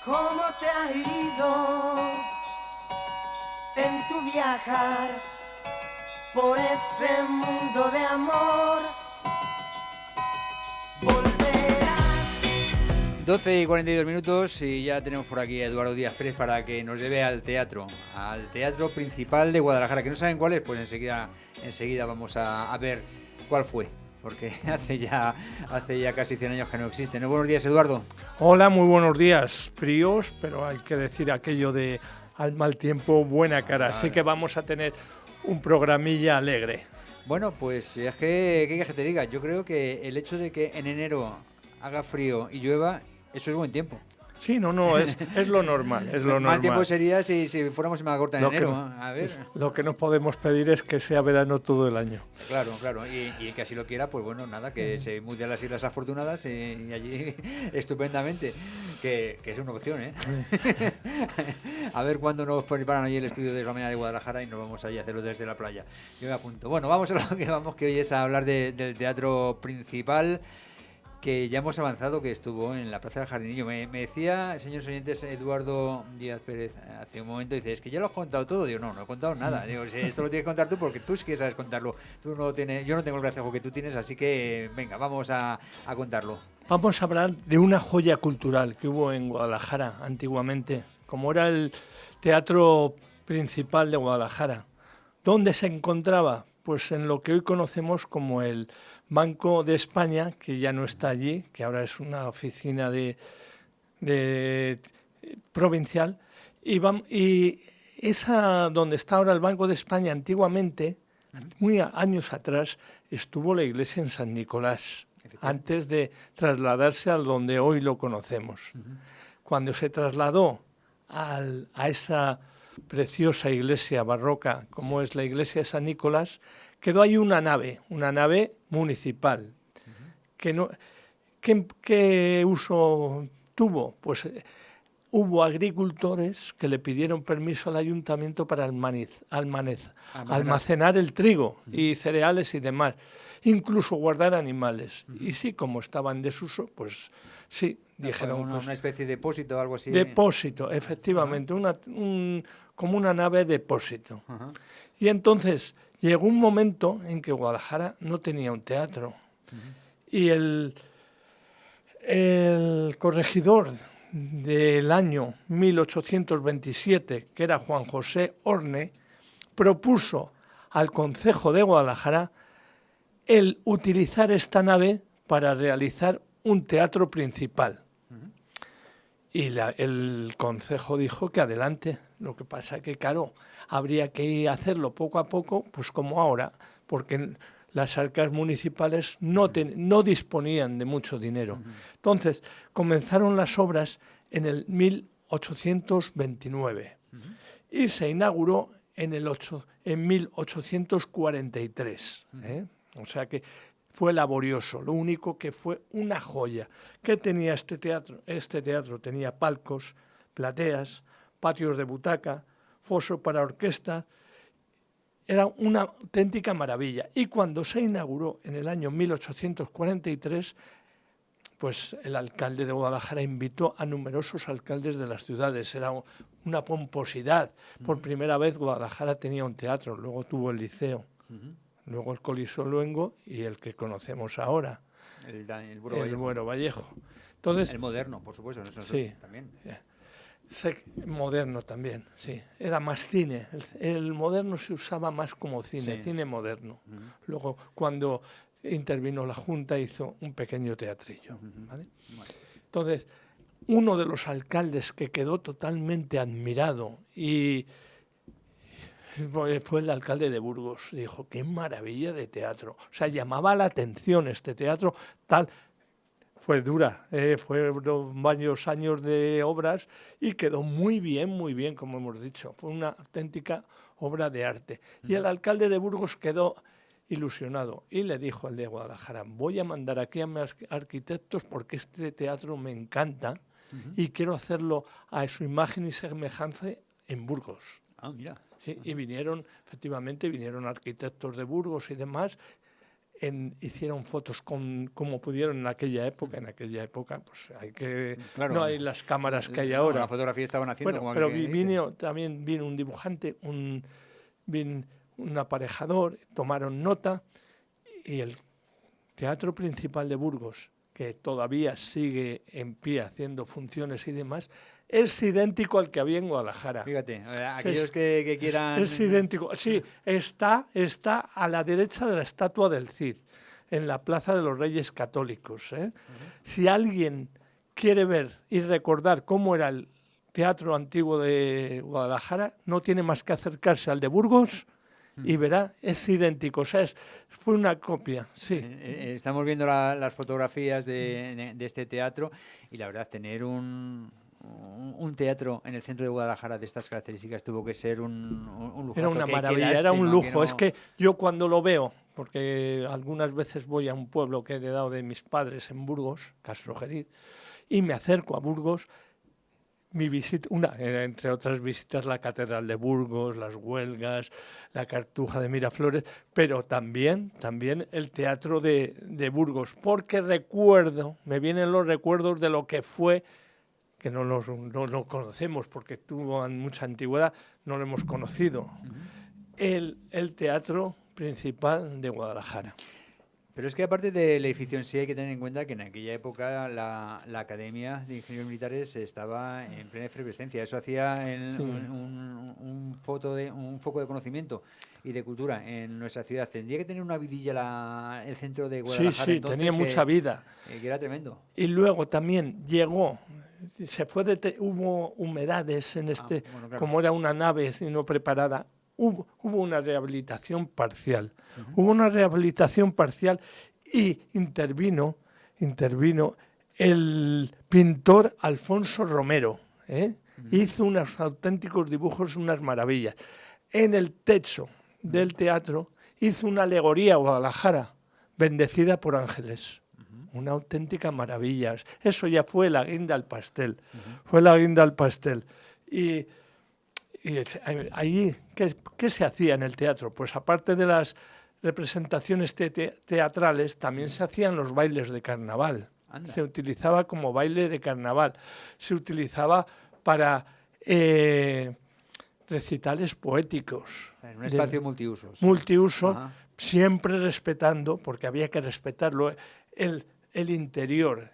¿Cómo te ha ido en tu viajar por ese mundo de amor? Volverás. 12:42 y ya tenemos por aquí a Eduardo Díaz Pérez para que nos lleve al teatro principal de Guadalajara. Que no saben cuál es, pues enseguida vamos a ver cuál fue, porque hace ya casi 100 años que no existe, ¿no? Buenos días, Eduardo. Hola, muy buenos días. Fríos, pero hay que decir aquello de al mal tiempo, buena cara. Así que vamos a tener un programilla alegre. Bueno, pues es que, ¿qué quieres que te diga? Yo creo que el hecho de que en enero haga frío y llueva, eso es buen tiempo. Sí, no, es lo normal, es lo Mal tiempo normal. sería si fuéramos en Malagorta en enero. A ver. Lo que no podemos pedir es que sea verano todo el año. Claro. Y el que así lo quiera, pues bueno, nada, que se mude a las Islas Afortunadas y allí estupendamente, que es una opción, ¿eh? A ver cuándo nos preparan allí el estudio de la mañana de Guadalajara y nos vamos allí a hacerlo desde la playa. Yo me apunto. Bueno, vamos a lo que vamos, que hoy es a hablar del teatro principal, que ya hemos avanzado, que estuvo en la Plaza del Jardinillo. Me decía, señores oyentes, Eduardo Díaz Pérez hace un momento, dice, es que ya lo has contado todo. Digo, no he contado nada. Digo, si esto lo tienes que contar tú porque tú sí que sabes contarlo. Tú no tienes, yo no tengo el gracejo que tú tienes, así que venga, vamos a contarlo. Vamos a hablar de una joya cultural que hubo en Guadalajara antiguamente, como era el teatro principal de Guadalajara. ¿Dónde se encontraba? Pues en lo que hoy conocemos como el Banco de España, que ya no está allí, que ahora es una oficina de provincial, y esa donde está ahora el Banco de España antiguamente, muy años atrás, estuvo la iglesia en San Nicolás, antes de trasladarse a donde hoy lo conocemos. Cuando se trasladó a esa preciosa iglesia barroca como es la iglesia de San Nicolás, quedó ahí una nave municipal. ¿Qué uso tuvo? Pues hubo agricultores que le pidieron permiso al ayuntamiento para almacenar el trigo y cereales y demás, incluso guardar animales. Y sí, como estaba en desuso, pues sí, dijeron... Una especie de depósito o algo así. Depósito, efectivamente, como una nave depósito. Y entonces llegó un momento en que Guadalajara no tenía un teatro. Y el corregidor del año 1827, que era Juan José Orne, propuso al Concejo de Guadalajara el utilizar esta nave para realizar un teatro principal. Y el concejo dijo que adelante. Lo que pasa es que, claro, habría que hacerlo poco a poco, pues como ahora, porque las arcas municipales no disponían de mucho dinero. Entonces, comenzaron las obras en el 1829 y se inauguró en 1843. O sea que fue laborioso, lo único que fue una joya. ¿Qué tenía este teatro? Este teatro tenía palcos, plateas, patios de butaca, foso para orquesta. Era una auténtica maravilla. Y cuando se inauguró en el año 1843, pues el alcalde de Guadalajara invitó a numerosos alcaldes de las ciudades. Era una pomposidad. Por primera vez Guadalajara tenía un teatro, luego tuvo el Liceo. Luego el Coliseo Luengo y el que conocemos ahora, el Buero Vallejo. Entonces, el moderno, por supuesto. Sí, también. Moderno también, sí. Era más cine. El moderno se usaba más como cine, cine moderno. Luego, cuando intervino la Junta, hizo un pequeño teatrillo. ¿Vale? Entonces, uno de los alcaldes que quedó totalmente admirado fue el alcalde de Burgos. Dijo, qué maravilla de teatro. O sea, llamaba la atención este teatro tal. Fue dura, fueron varios años de obras y quedó muy bien, como hemos dicho. Fue una auténtica obra de arte. Y el alcalde de Burgos quedó ilusionado y le dijo al de Guadalajara, voy a mandar aquí a mis arquitectos porque este teatro me encanta y quiero hacerlo a su imagen y semejanza en Burgos. Ah, mira. Sí, y efectivamente vinieron arquitectos de Burgos y demás. hicieron fotos como pudieron en aquella época. En aquella época, pues Claro. no hay las cámaras que hay No, ahora. la fotografía estaban haciendo, Bueno, como pero aquel que dice. también vino un dibujante, un aparejador, tomaron nota, y el Teatro Principal de Burgos, que todavía sigue en pie haciendo funciones y demás, es idéntico al que había en Guadalajara. Fíjate, aquellos que quieran... Es idéntico. Sí, está a la derecha de la estatua del Cid, en la Plaza de los Reyes Católicos. Si alguien quiere ver y recordar cómo era el teatro antiguo de Guadalajara, no tiene más que acercarse al de Burgos y verá, es idéntico. O sea, fue una copia, sí. Estamos viendo las fotografías de este teatro, y la verdad, tener un teatro en el centro de Guadalajara de estas características tuvo que ser un lujo. Era una maravilla, era un lujo. Es que yo cuando lo veo, porque algunas veces voy a un pueblo que he heredado de mis padres en Burgos, Castrojeriz, y me acerco a Burgos, mi visita, entre otras visitas, la Catedral de Burgos, las Huelgas, la Cartuja de Miraflores, pero también el Teatro de Burgos, porque me vienen los recuerdos de lo que fue, que no lo conocemos porque tuvo mucha antigüedad, no lo hemos conocido, el Teatro Principal de Guadalajara. Pero es que aparte del edificio en sí, hay que tener en cuenta que en aquella época la Academia de Ingenieros Militares estaba en plena efervescencia. Eso hacía un foco de conocimiento y de cultura en nuestra ciudad. Tendría que tener una vidilla el centro de Guadalajara. Sí, tenía mucha vida. Que era tremendo. Y luego también hubo humedades en bueno, claro. Como era una nave no preparada, hubo una rehabilitación parcial. Hubo una rehabilitación parcial y intervino el pintor Alfonso Romero. Hizo unos auténticos dibujos, unas maravillas. En el techo del teatro hizo una alegoría a Guadalajara, bendecida por ángeles. Una auténtica maravilla. Eso ya fue la guinda al pastel. Fue la guinda al pastel. Y ahí, ¿qué se hacía en el teatro? Pues aparte de las representaciones teatrales, también se hacían los bailes de carnaval. Anda. Se utilizaba como baile de carnaval. Se utilizaba para recitales poéticos. En un espacio multiusos. Multiuso, siempre respetando, porque había que respetarlo, el interior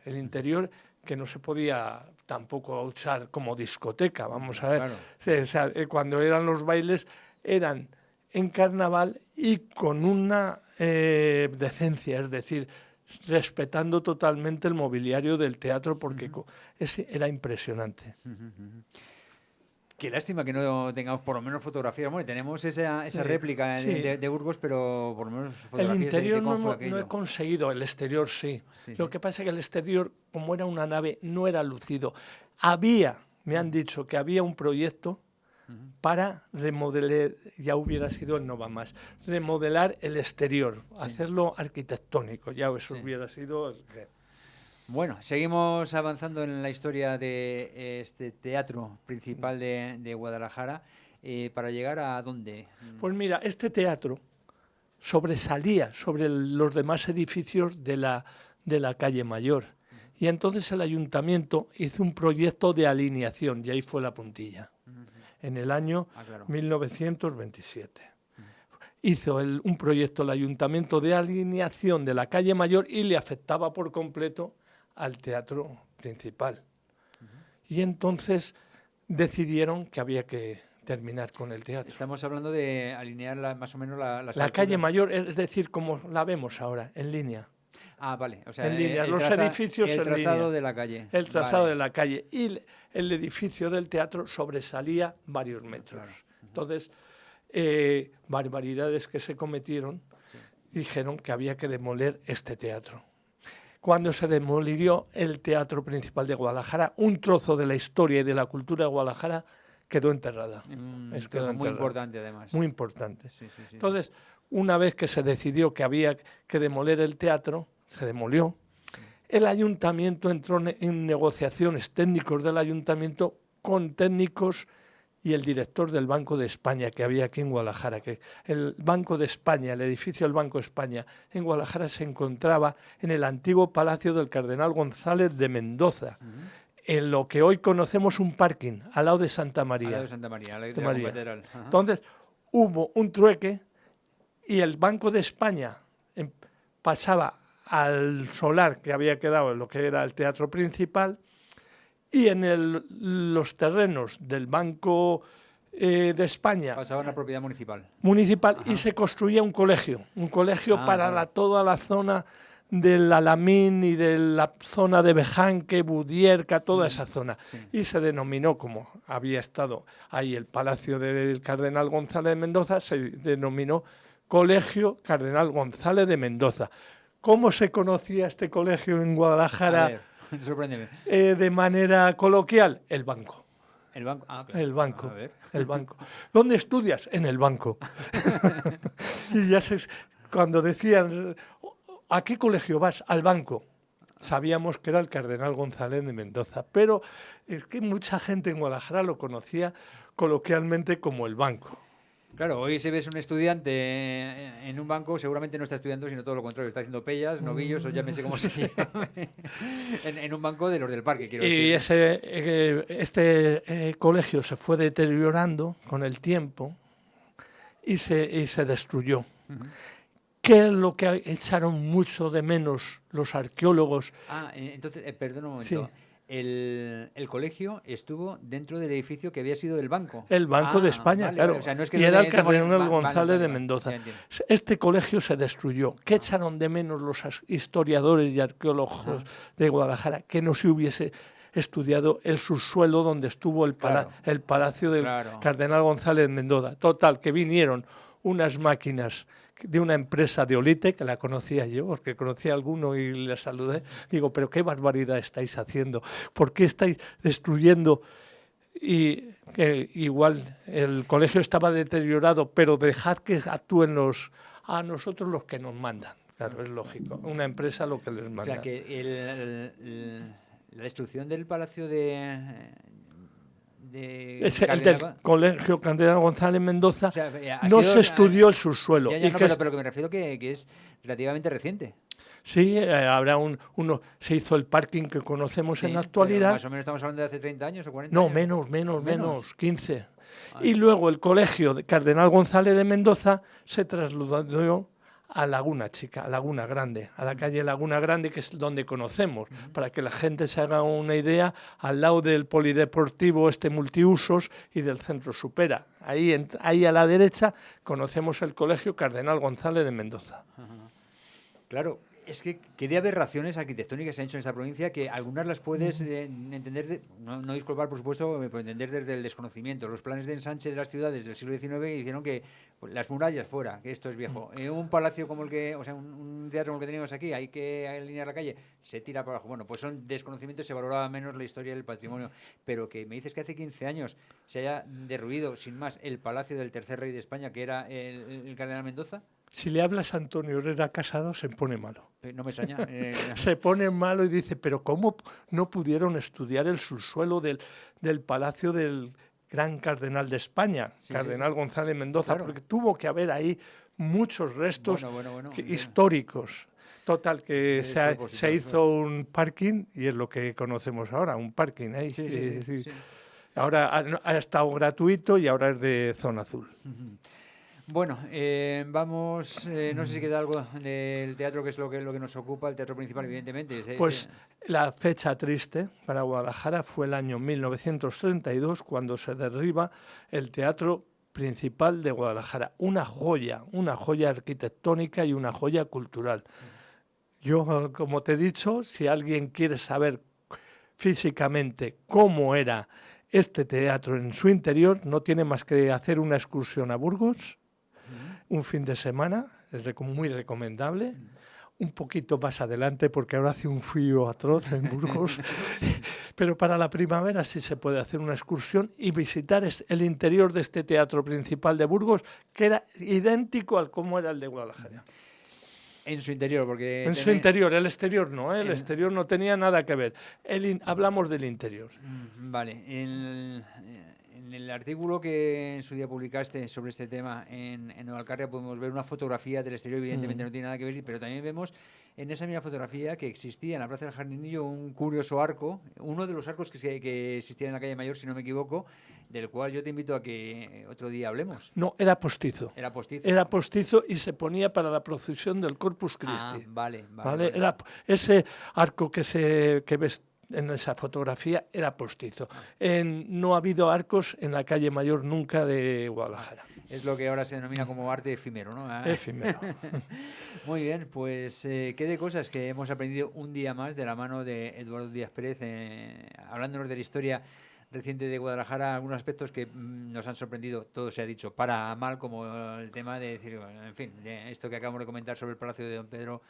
que no se podía tampoco usar como discoteca, vamos a ver. Claro. Sí, o sea, cuando eran los bailes, eran en carnaval y con una decencia, es decir, respetando totalmente el mobiliario del teatro, porque era impresionante. Qué lástima que no tengamos por lo menos fotografías. Bueno, tenemos esa réplica de Burgos, pero por lo menos fotografías. El interior no he conseguido, el exterior sí. Lo que pasa es que el exterior, como era una nave, no era lucido. Me han dicho que había un proyecto para remodelar, ya hubiera sido el Nova Más, remodelar el exterior, hacerlo arquitectónico, ya eso hubiera sido... Bueno, seguimos avanzando en la historia de este teatro principal de Guadalajara, para llegar a ¿dónde? Pues mira, este teatro sobresalía sobre los demás edificios de la calle Mayor, y entonces el ayuntamiento hizo un proyecto de alineación, y ahí fue la puntilla, en el año 1927. Hizo un proyecto el ayuntamiento de alineación de la calle Mayor y le afectaba por completo al teatro principal. Y entonces decidieron que había que terminar con el teatro. Estamos hablando de alinear más o menos la calle Mayor, es decir, como la vemos ahora, en línea. Ah, vale. O sea, en línea, los edificios en línea. El trazado de la calle. El trazado de la calle. Y el edificio del teatro sobresalía varios metros. Claro. Entonces, barbaridades que se cometieron, dijeron que había que demoler este teatro. Cuando se demolió el Teatro Principal de Guadalajara, un trozo de la historia y de la cultura de Guadalajara quedó enterrada. Muy importante, además. Muy importante. Sí. Entonces, una vez que se decidió que había que demoler el teatro, se demolió. El ayuntamiento entró en negociaciones, técnicos del ayuntamiento, con técnicos y el director del Banco de España que había aquí en Guadalajara, que el Banco de España, el edificio del Banco de España en Guadalajara se encontraba en el antiguo Palacio del Cardenal González de Mendoza, en lo que hoy conocemos un parking, al lado de Santa María. Al lado de Santa María, al lado de de la María. catedral. Ajá. Entonces, hubo un trueque y el Banco de España pasaba al solar que había quedado en lo que era el teatro principal, y en los terrenos del Banco de España Pasaban a propiedad municipal. Ajá. Y se construía un colegio para claro. toda la zona del Alamín y de la zona de Bejanque, Budierca, toda esa zona. Sí. Y se denominó, como había estado ahí el Palacio del Cardenal González de Mendoza, se denominó Colegio Cardenal González de Mendoza. ¿Cómo se conocía este colegio en Guadalajara? A ver, sorpréndeme. De manera coloquial, el banco. El banco. Ah, claro. El banco. A ver. El banco. ¿Dónde estudias? En el banco. Y ya cuando decían, ¿a qué colegio vas? Al banco. Sabíamos que era el Cardenal González de Mendoza, pero es que mucha gente en Guadalajara lo conocía coloquialmente como el banco. Claro, hoy si ves un estudiante en un banco, seguramente no está estudiando, sino todo lo contrario, está haciendo pellas, novillos, o llámese cómo se llame, en un banco de los del parque, quiero decir. Y este colegio se fue deteriorando con el tiempo y se destruyó. ¿Qué es lo que echaron mucho de menos los arqueólogos? Entonces, perdón un momento. Sí. El colegio estuvo dentro del edificio que había sido del banco. El Banco de España, vale, claro. Vale. O sea, no es que y era el Cardenal González de Mendoza. Vale. Este colegio se destruyó. ¿Qué echaron de menos los historiadores y arqueólogos de Guadalajara? Que no se hubiese estudiado el subsuelo donde estuvo el palacio del Cardenal González de Mendoza. Total, que vinieron unas máquinas de una empresa de Olite, que la conocía yo, porque conocía a alguno y le saludé. Digo, pero qué barbaridad estáis haciendo, ¿por qué estáis destruyendo? Y que igual el colegio estaba deteriorado, pero dejad que actúen a nosotros los que nos mandan. Claro, es lógico, una empresa lo que les manda. O sea, que la destrucción del palacio el del Colegio Cardenal González Mendoza, no se estudió el subsuelo. Pero que me refiero que es relativamente reciente. Sí, se hizo el parking que conocemos en la actualidad. Más o menos estamos hablando de hace 30 años o 40 no, años. menos, 15. Y luego el Colegio de Cardenal González de Mendoza se trasladó a Laguna Chica, a Laguna Grande, a la calle Laguna Grande, que es donde conocemos, para que la gente se haga una idea, al lado del polideportivo multiusos y del Centro Supera. Ahí a la derecha conocemos el Colegio Cardenal González de Mendoza. Claro, es que qué de aberraciones arquitectónicas se han hecho en esta provincia que algunas las puedes entender, no disculpar por supuesto, por entender desde el desconocimiento. Los planes de ensanche de las ciudades del siglo XIX hicieron que las murallas fuera, que esto es viejo. Un palacio como el que, o sea, un teatro como el que teníamos aquí, hay que alinear la calle, se tira para abajo. Bueno, pues son desconocimientos, se valoraba menos la historia del patrimonio. Pero que me dices que hace 15 años se haya derruido sin más el palacio del tercer rey de España, que era el Cardenal Mendoza. Si le hablas a Antonio Herrera Casado, se pone malo. No me extraña. Se pone malo y dice, pero ¿cómo no pudieron estudiar el subsuelo del palacio del gran cardenal de España, Cardenal González Mendoza? Claro. Porque tuvo que haber ahí muchos restos históricos. Total, que se hizo un parking y es lo que conocemos ahora, un parking ahí. Sí. Ahora ha estado gratuito y ahora es de zona azul. Bueno, vamos, no sé si queda algo del teatro, que es lo que nos ocupa, el teatro principal, evidentemente. Pues la fecha triste para Guadalajara fue el año 1932, cuando se derriba el teatro principal de Guadalajara. Una joya arquitectónica y una joya cultural. Yo, como te he dicho, si alguien quiere saber físicamente cómo era este teatro en su interior, no tiene más que hacer una excursión a Burgos, un fin de semana, es muy recomendable. Un poquito más adelante, porque ahora hace un frío atroz en Burgos, pero para la primavera sí se puede hacer una excursión y visitar el interior de este teatro principal de Burgos, que era idéntico al como era el de Guadalajara. En su interior, porque... En su interior, el exterior no, el exterior no tenía nada que ver. Hablamos del interior. Vale, en el artículo que en su día publicaste sobre este tema en Nueva Alcarria podemos ver una fotografía del exterior, evidentemente no tiene nada que ver, pero también vemos en esa misma fotografía que existía en la Plaza del Jardinillo un curioso arco, uno de los arcos que existían en la calle Mayor, si no me equivoco, del cual yo te invito a que otro día hablemos. No, era postizo. Era postizo. Era postizo y se ponía para la procesión del Corpus Christi. Vale. Era ese arco que ves en esa fotografía era postizo. No ha habido arcos en la calle Mayor nunca de Guadalajara. Es lo que ahora se denomina como arte efímero, ¿no? Efímero. Muy bien, pues qué de cosas que hemos aprendido un día más de la mano de Eduardo Díaz Pérez, hablándonos de la historia reciente de Guadalajara, algunos aspectos que nos han sorprendido, todo se ha dicho, para mal, como el tema de decir, en fin, de esto que acabamos de comentar sobre el Palacio de Don Pedro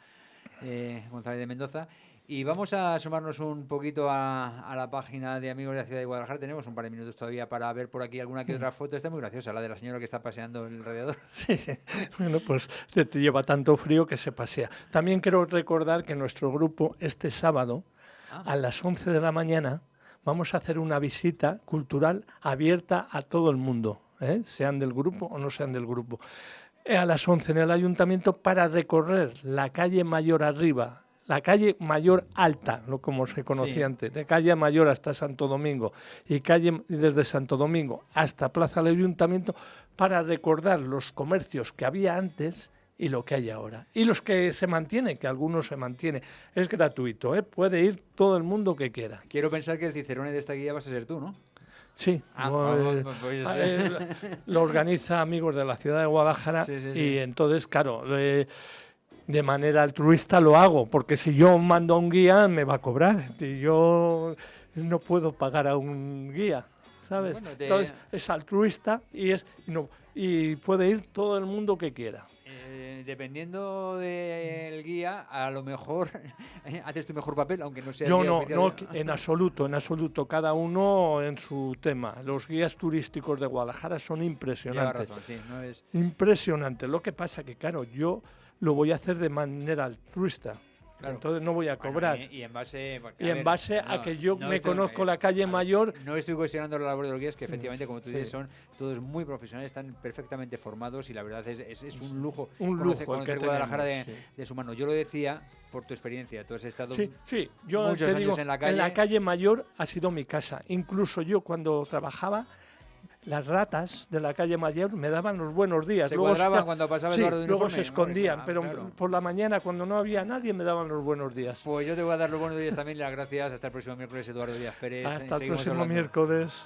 González de Mendoza. Y vamos a asomarnos un poquito a la página de Amigos de la Ciudad de Guadalajara. Tenemos un par de minutos todavía para ver por aquí alguna que otra foto. Está muy graciosa, la de la señora que está paseando el radiador. Sí. Bueno, pues te lleva tanto frío que se pasea. También quiero recordar que nuestro grupo este sábado a las 11 de la mañana vamos a hacer una visita cultural abierta a todo el mundo, sean del grupo o no sean del grupo. A las 11 en el ayuntamiento para recorrer la calle Mayor arriba, la calle Mayor alta, no como se conocía antes, de calle Mayor hasta Santo Domingo y desde Santo Domingo hasta Plaza del Ayuntamiento para recordar los comercios que había antes y lo que hay ahora. Y los que se mantienen, que algunos se mantienen. Es gratuito, puede ir todo el mundo que quiera. Quiero pensar que el cicerone de esta guía vas a ser tú, ¿no? Sí, lo organiza Amigos de la Ciudad de Guadalajara y entonces, claro, de manera altruista lo hago, porque si yo mando a un guía me va a cobrar y yo no puedo pagar a un guía, ¿sabes? Bueno, entonces es altruista y puede ir todo el mundo que quiera. Dependiendo del guía, a lo mejor haces tu mejor papel, aunque no sea yo el guía no, oficial. en absoluto, cada uno en su tema. Los guías turísticos de Guadalajara son impresionantes. Lleva razón, sí, no es... Impresionante. Lo que pasa que, claro, yo lo voy a hacer de manera altruista. Claro. Entonces no voy a cobrar. Y en base, a que yo me conozco la calle Mayor. No estoy cuestionando la labor de los guías, que efectivamente, como tú dices, son todos muy profesionales, están perfectamente formados y la verdad es un lujo. Conocer Guadalajara de su mano. Yo lo decía por tu experiencia. Tú has estado yo muchos te años digo, en la calle. En la calle Mayor ha sido mi casa. Incluso yo cuando trabajaba, las ratas de la calle Mayor me daban los buenos días. Se cuadraban cuando pasaba Eduardo de luego uniforme. se escondían, pero claro. Por la mañana cuando no había nadie me daban los buenos días. Pues yo te voy a dar los buenos días también, las gracias. Hasta el próximo miércoles, Eduardo Díaz Pérez. Hasta el próximo miércoles.